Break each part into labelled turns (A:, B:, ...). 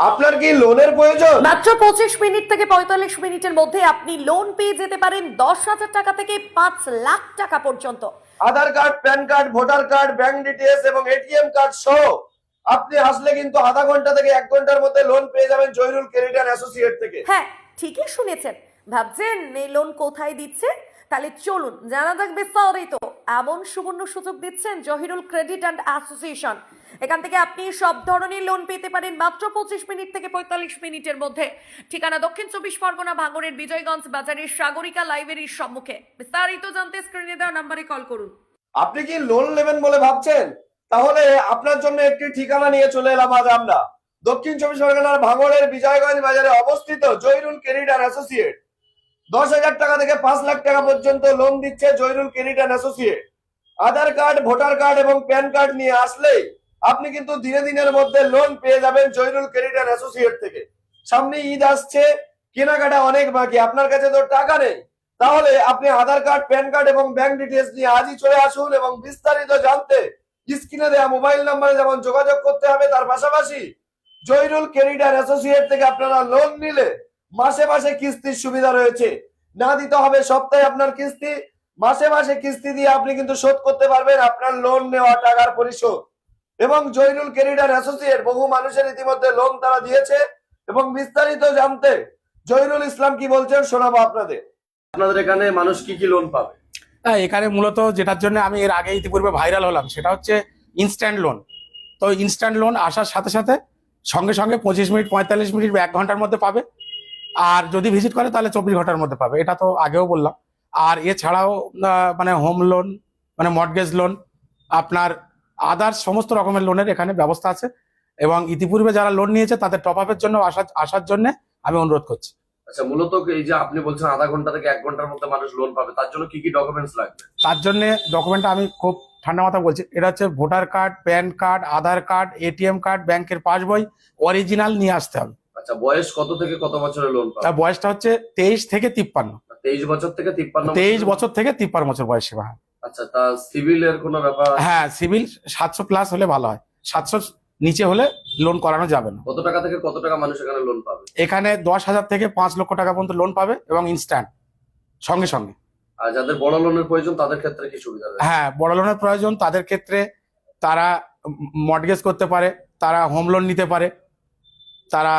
A: আপনার কি লোনের প্রয়োজন?
B: মাত্র 25 মিনিট থেকে 45 মিনিটের মধ্যে আপনি লোন পেয়ে যেতে পারেন 10,000 টাকা থেকে 5 লাখ টাকা পর্যন্ত।
A: Aadhaar card, PAN card, voter card, bank details এবং এটিএম কার্ড সহ আপনি আসলে কিন্তু আধা ঘন্টা থেকে 1 ঘন্টার মধ্যে লোন পেয়ে যাবেন জহিরুল ক্রেডিট অ্যান্ড অ্যাসোসিয়েট থেকে।
B: হ্যাঁ, ঠিকই শুনেছেন। ভাবছেন এই লোন কোথায় দিচ্ছে? তাহলে চলুন জানা যাক বিস্তারিত। এমন সুবর্ণ সুযোগ দিচ্ছেন জহিরুল ক্রেডিট অ্যান্ড অ্যাসোসিয়েশন। এখান থেকে আপনি সব ধরনের লোন পেতে পারেন মাত্র 25 মিনিট থেকে 45 মিনিটের মধ্যে। ঠিকানা দক্ষিণ 24 পরগনা ভাঙড়ের বিজয়গঞ্জ বাজারের সাগরিকা লাইব্রেরির সম্মুখে। বিস্তারিত জানতে স্ক্রিনে দেওয়া নম্বরে কল করুন।
A: আপনি কি লোন নেবেন বলে ভাবছেন? তাহলে আপনার জন্য একটি ঠিকানা নিয়ে চলে এলাম আজ আমরা। দক্ষিণ 24 পরগনার ভাঙড়ের বিজয়গঞ্জ বাজারে অবস্থিত জহিরুল ক্রেডিট অ্যান্ড অ্যাসোসিয়েট 10,000 টাকা থেকে 5 লাখ টাকা পর্যন্ত লোন দিচ্ছে Zahirul credit and associate. Aadhaar card, voter card এবং প্যান কার্ড নিয়ে আসলেই আপনি কিন্তু দিনের মধ্যে লোন পেয়ে যাবেন জহিরুল ক্রেডিট অ্যান্ড অ্যাসোসিয়েট থেকে। সামনে ঈদ আসছে, কেনাকাটা অনেক বাকি, আপনার কাছে তো টাকা নেই, তাহলে আপনি আধার কার্ড, প্যান কার্ড এবং ব্যাংক ডিটেইলস নিয়ে আজই চলে আসুন এবং বিস্তারিত জানতে স্ক্রিনে দেওয়া মোবাইল নম্বরে যেমন যোগাযোগ করতে হবে, তার পাশাপাশি জহিরুল ক্রেডিট অ্যান্ড অ্যাসোসিয়েট থেকে আপনারা লোন নিলে মাসে মাসে কিস্তির সুবিধা রয়েছে। না দিতে হবে সপ্তাহে আপনার কিস্তি, মাসে মাসে কিস্তি দিয়ে আপনি কিন্তু শোধ করতে পারবেন আপনার লোন নেওয়া টাকার পরিশোধ। এবং জহিরুল ক্রেডিট অ্যান্ড অ্যাসোসিয়েট বহু মানুষের ইতিমধ্যে লোন তারা দিয়েছে এবং বিস্তারিত জানতে জহিরুল ইসলাম কি বলছেন শোনাবো আপনাদের। আপনাদের এখানে মানুষ কি কি লোন পাবে?
C: এখানে মূলত যেটার জন্য আমি এর আগে ইতিপূর্বে ভাইরাল হলাম সেটা হচ্ছে ইনস্ট্যান্ট লোন। তো ইনস্ট্যান্ট লোন আসার সাথে সাথে সঙ্গে সঙ্গে 25 মিনিট, 45 মিনিট বা 1 ঘন্টার মধ্যে পাবে। আর যদি ভিজিট করে তাহলে 24 ঘন্টার মধ্যে পাবে, এটা তো আগেও বললাম। আর এছাড়াও মানে হোম লোন, মানে মর্টগেজ লোন, আপনার আদার্স সমস্ত রকমের লোনের এখানে ব্যবস্থা আছে। এবং ইতিপূর্বে যারা লোন নিয়েছে তাদের টপ আপের জন্য আসার জন্য আমি অনুরোধ করছি।
A: আচ্ছা, মূলত এই যে আপনি বলছেন আধা ঘন্টা থেকে 1 ঘন্টার মধ্যে মানুষ লোন পাবে, তার জন্য কি কি ডকুমেন্টস লাগবে?
C: তার জন্য ডকুমেন্টটা আমি খুব ঠান্ডা মাথা বলছি, এটা হচ্ছে ভোটার কার্ড, প্যান কার্ড, আধার কার্ড, এটিএম কার্ড, ব্যাংকের পাসবই অরিজিনাল নিয়ে আসতে হবে।
A: আচ্ছা, বয়স কত থেকে কত বছরের লোন পাবে?
C: তার বয়সটা হচ্ছে 23 থেকে 53।
A: 23 বছর থেকে 53?
C: 23 বছর থেকে 53 বছর বয়স সীমা।
A: আচ্ছা, তা সিভিল এর কোনো ব্যাপার?
C: হ্যাঁ, সিভিল 700 প্লাস হলে ভালো হয়, 700 নিচে হলে লোন করানো যাবে না।
A: কত টাকা থেকে কত টাকা মানুষ এখানে লোন পাবে?
C: এখানে 10,000 থেকে 5 লক্ষ টাকা পর্যন্ত লোন পাবে এবং ইনস্ট্যান্ট সঙ্গে সঙ্গে।
A: আর যাদের বড় লোনের প্রয়োজন তাদের ক্ষেত্রে কি সুবিধা রয়েছে?
C: হ্যাঁ, বড় লোনের প্রয়োজন তাদের ক্ষেত্রে তারা মর্টগেজ করতে পারে, তারা হোম লোন নিতে পারে, তারা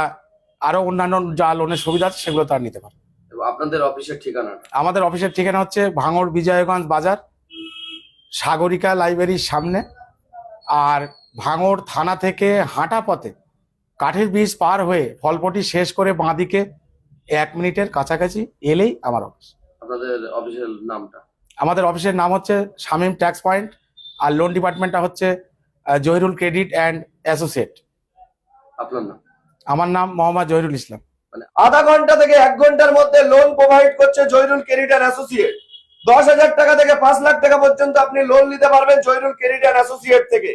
C: আরো অন্যান্য যা লোনের সুবিধা আছে সেগুলো তারা নিতে পারে।
A: আপনাদের অফিসের ঠিকানা?
C: আমাদের অফিসের ঠিকানা হচ্ছে ভাঙড় বিজয়গঞ্জ বাজার, সাগরিকা লাইব্রেরির সামনে। আর ভাঙড় থানা থেকে হাঁটা পথে কাঠের ব্রিজ পার হয়ে ফলপটি শেষ করে বাঁদিকে 1 মিনিটের কাছাকাছি এলেই আমার অফিস।
A: আপনাদের অফিসের নামটা?
C: আমাদের অফিসের নাম হচ্ছে শামীম ট্যাক্স পয়েন্ট, আর লোন ডিপার্টমেন্টটা হচ্ছে জহিরুল ক্রেডিট অ্যান্ড অ্যাসোসিয়েট।
A: আপনার নাম?
C: আমার নাম মোহাম্মদ জহিরুল ইসলাম।
A: মানে আধা ঘন্টা থেকে 1 ঘন্টার মধ্যে লোন প্রোভাইড করছে জহিরুল ক্রেডিট অ্যান্ড অ্যাসোসিয়েট। 10,000 টাকা থেকে 5 লাখ টাকা পর্যন্ত আপনি লোন নিতে পারবেন জহিরুল ক্রেডিট অ্যান্ড অ্যাসোসিয়েট থেকে।